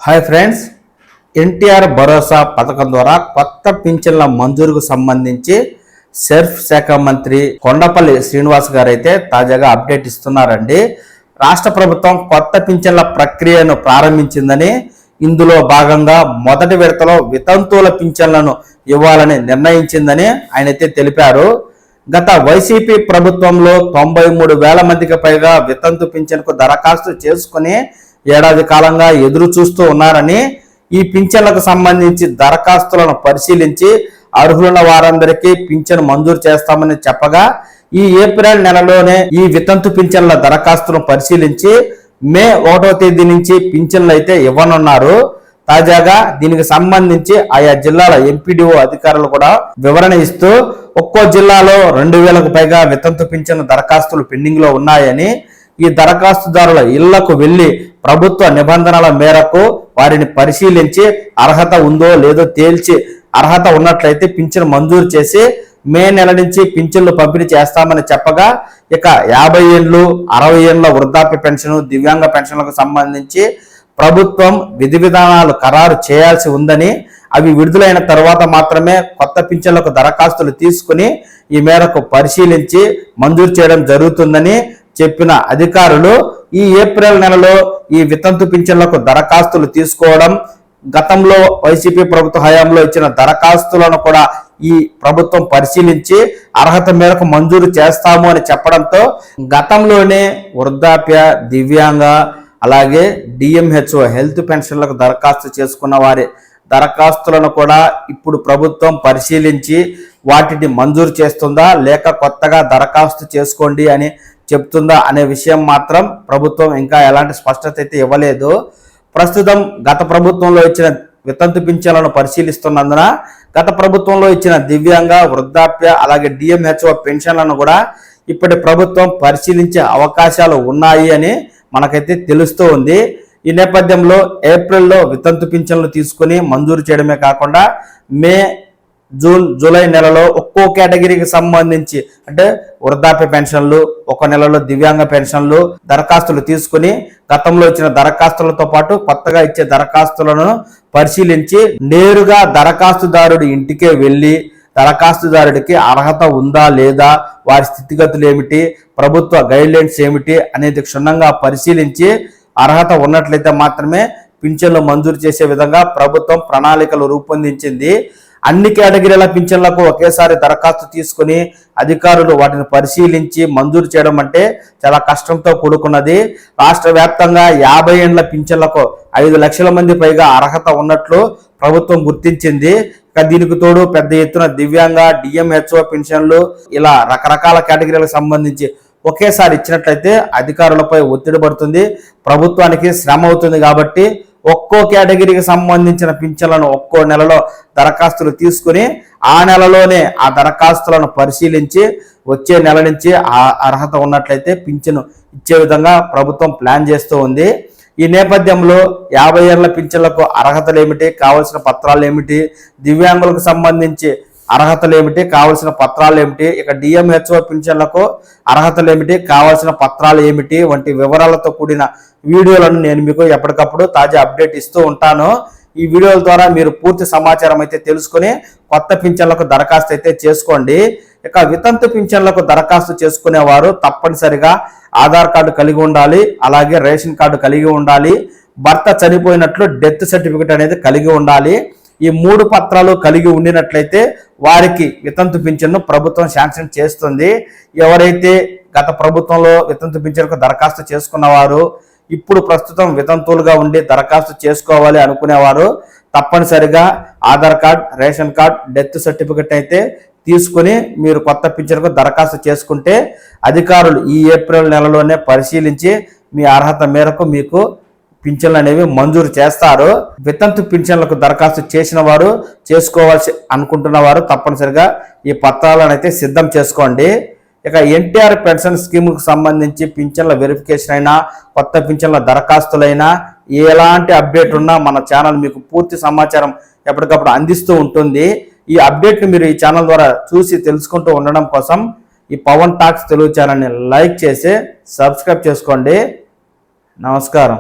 Hi friends, NTR భరోసా పథకం ద్వారా కొత్త పింఛన్ల మంజూరుకు సంబంధించి సెర్ఫ్ శాఖ మంత్రి కొండపల్లి శ్రీనివాస్ గారు అయితే తాజాగా అప్డేట్ ఇస్తున్నారండి. రాష్ట్ర ప్రభుత్వం కొత్త పింఛన్ల ప్రక్రియను ప్రారంభించిందని, ఇందులో భాగంగా మొదటి విడతలో వితంతువుల పింఛన్లను ఇవ్వాలని నిర్ణయించిందని ఆయనైతే తెలిపారు. గత వైసీపీ ప్రభుత్వంలో 93,000 మందికి పైగా వితంతు పింఛన్కు దరఖాస్తు చేసుకుని ఏడాది కాలంగా ఎదురు చూస్తూ ఉన్నారని, ఈ పింఛన్లకు సంబంధించి దరఖాస్తులను పరిశీలించి అర్హులున్న వారందరికీ పింఛను మంజూరు చేస్తామని చెప్పగా, ఈ ఏప్రిల్ నెలలోనే ఈ వితంతు పింఛన్ల దరఖాస్తులను పరిశీలించి మే 1వ తేదీ నుంచి పింఛన్లు అయితే ఇవ్వనున్నారు. తాజాగా దీనికి సంబంధించి ఆయా జిల్లాల ఎంపీడీఓ అధికారులు కూడా వివరణ ఇస్తూ ఒక్కో జిల్లాలో 2,000కు పైగా వితంతు పింఛన్ దరఖాస్తులు పెండింగ్ లో ఉన్నాయని, ఈ దరఖాస్తుదారుల ఇళ్లకు వెళ్లి ప్రభుత్వ నిబంధనల మేరకు వారిని పరిశీలించి అర్హత ఉందో లేదో తేల్చి అర్హత ఉన్నట్లయితే పింఛను మంజూరు చేసి మే నెల నుంచి పింఛన్లు పంపిణీ చేస్తామని చెప్పగా, ఇక 50 ఏళ్ళు 60 ఏళ్ల వృద్ధాప్య పెన్షన్, దివ్యాంగ పెన్షన్లకు సంబంధించి ప్రభుత్వం విధి విధానాలు ఖరారు చేయాల్సి ఉందని, అవి విడుదలైన తర్వాత మాత్రమే కొత్త పింఛన్లకు దరఖాస్తులు తీసుకుని ఈ మేరకు పరిశీలించి మంజూరు చేయడం జరుగుతుందని చెప్పిన అధికారులు, ఈ ఏప్రిల్ నెలలో ఈ వితంతు పింఛన్లకు దరఖాస్తులు తీసుకోవడం, గతంలో వైసీపీ ప్రభుత్వ హయాంలో ఇచ్చిన దరఖాస్తులను కూడా ఈ ప్రభుత్వం పరిశీలించి అర్హత మేరకు మంజూరు చేస్తాము అని చెప్పడంతో గతంలోనే వృద్ధాప్య, దివ్యాంగ, అలాగే డిఎంహెచ్ఓ హెల్త్ పెన్షన్లకు దరఖాస్తు చేసుకున్న వారి దరఖాస్తులను కూడా ఇప్పుడు ప్రభుత్వం పరిశీలించి వాటిని మంజూరు చేస్తుందా లేక కొత్తగా దరఖాస్తు చేసుకోండి అని చెప్తుందా అనే విషయం మాత్రం ప్రభుత్వం ఇంకా ఎలాంటి స్పష్టత అయితే ఇవ్వలేదు. ప్రస్తుతం గత ప్రభుత్వంలో ఇచ్చిన వితంతు పింఛన్లను పరిశీలిస్తున్నందున గత ప్రభుత్వంలో ఇచ్చిన దివ్యాంగ, వృద్ధాప్య, అలాగే డిఎంహెచ్ఓ పెన్షన్లను కూడా ఇప్పటి ప్రభుత్వం పరిశీలించే అవకాశాలు ఉన్నాయి అని మనకైతే తెలుస్తూ ఉంది. ఈ నేపథ్యంలో ఏప్రిల్లో వితంతు పింఛన్లు తీసుకుని మంజూరు చేయడమే కాకుండా మే, జూన్, జూలై నెలలో ఒక్కో కేటగిరీకి సంబంధించి అంటే వృద్ధాప్య పెన్షన్లు, ఒక నెలలో దివ్యాంగ పెన్షన్లు దరఖాస్తులు తీసుకుని గతంలో ఇచ్చిన దరఖాస్తులతో పాటు కొత్తగా ఇచ్చే దరఖాస్తులను పరిశీలించి నేరుగా దరఖాస్తుదారుడి ఇంటికే వెళ్ళి దరఖాస్తుదారుడికి అర్హత ఉందా లేదా, వారి స్థితిగతులు ఏమిటి, ప్రభుత్వ గైడ్లైన్స్ ఏమిటి అనేది క్షుణ్ణంగా పరిశీలించి అర్హత ఉన్నట్లయితే మాత్రమే పింఛన్లు మంజూరు చేసే విధంగా ప్రభుత్వం ప్రణాళికలు రూపొందించింది. అన్ని కేటగిరీల పింఛన్లకు ఒకేసారి దరఖాస్తు తీసుకుని అధికారులు వాటిని పరిశీలించి మంజూరు చేయడం అంటే చాలా కష్టంతో కూడుకున్నది. రాష్ట్ర వ్యాప్తంగా 50 ఏళ్ల పింఛన్లకు 5 లక్షల మంది పైగా అర్హత ఉన్నట్లు ప్రభుత్వం గుర్తించింది. దీనికి తోడు పెద్ద ఎత్తున దివ్యాంగ, డిఎంహెచ్ఓ పెన్షన్లు ఇలా రకరకాల కేటగిరీలకు సంబంధించి ఒకేసారి ఇచ్చినట్లయితే అధికారులపై ఒత్తిడి పడుతుంది, ప్రభుత్వానికి శ్రమ అవుతుంది. కాబట్టి ఒక్కో కేటగిరీకి సంబంధించిన పింఛన్లను ఒక్కో నెలలో దరఖాస్తులు తీసుకుని ఆ నెలలోనే ఆ దరఖాస్తులను పరిశీలించి వచ్చే నెల నుంచి ఆ అర్హత ఉన్నట్లయితే పింఛను ఇచ్చే విధంగా ప్రభుత్వం ప్లాన్ చేస్తూ ఉంది. ఈ నేపథ్యంలో 50 ఏళ్ల పింఛన్లకు అర్హతలు ఏమిటి, కావలసిన పత్రాలు ఏమిటి, దివ్యాంగులకు సంబంధించి అర్హతలు ఏమిటి, కావలసిన పత్రాలు ఏమిటి, ఇక డిఎంహెచ్ఓ పింఛన్లకు అర్హతలు ఏమిటి, కావలసిన పత్రాలు ఏమిటి వంటి వివరాలతో కూడిన వీడియోలను నేను మీకు ఎప్పటికప్పుడు తాజా అప్డేట్ ఇస్తూ ఉంటాను. ఈ వీడియోల ద్వారా మీరు పూర్తి సమాచారం అయితే తెలుసుకుని కొత్త పింఛన్లకు దరఖాస్తు అయితే చేసుకోండి. ఇక వితంతు పింఛన్లకు దరఖాస్తు చేసుకునేవారు తప్పనిసరిగా ఆధార్ కార్డు కలిగి ఉండాలి, అలాగే రేషన్ కార్డు కలిగి ఉండాలి, భర్త చనిపోయినట్లు డెత్ సర్టిఫికెట్ అనేది కలిగి ఉండాలి. ఈ 3 పత్రాలు కలిగి ఉండినట్లయితే వారికి వితంతు పింఛన్ను ప్రభుత్వం శాంక్షన్ చేస్తుంది. ఎవరైతే గత ప్రభుత్వంలో వితంతు పింఛన్కు దరఖాస్తు చేసుకున్నవారు ఇప్పుడు ప్రస్తుతం వితంతువులుగా ఉండి దరఖాస్తు చేసుకోవాలి అనుకునేవారు తప్పనిసరిగా Aadhaar card, ration card, death certificate అయితే తీసుకుని మీరు కొత్త పింఛన్కు దరఖాస్తు చేసుకుంటే అధికారులు ఈ ఏప్రిల్ నెలలోనే పరిశీలించి మీ అర్హత మేరకు మీకు పింఛన్లు అనేవి మంజూరు చేస్తారు. వితంతు పింఛన్లకు దరఖాస్తు చేసిన వారు, చేసుకోవాల్సి అనుకుంటున్న వారు తప్పనిసరిగా ఈ పత్రాలను అయితే సిద్ధం చేసుకోండి. ఇక ఎన్టీఆర్ పెన్షన్ స్కీమ్కు సంబంధించి పింఛన్ల వెరిఫికేషన్ అయినా, కొత్త పింఛన్ల దరఖాస్తులైనా ఎలాంటి అప్డేట్ ఉన్నా మన ఛానల్ మీకు పూర్తి సమాచారం ఎప్పటికప్పుడు అందిస్తూ ఉంటుంది. ఈ అప్డేట్ని మీరు ఈ ఛానల్ ద్వారా చూసి తెలుసుకుంటూ ఉండడం కోసం ఈ పవన్ టాక్స్ తెలుగు ఛానల్ని లైక్ చేసి సబ్స్క్రైబ్ చేసుకోండి. నమస్కారం.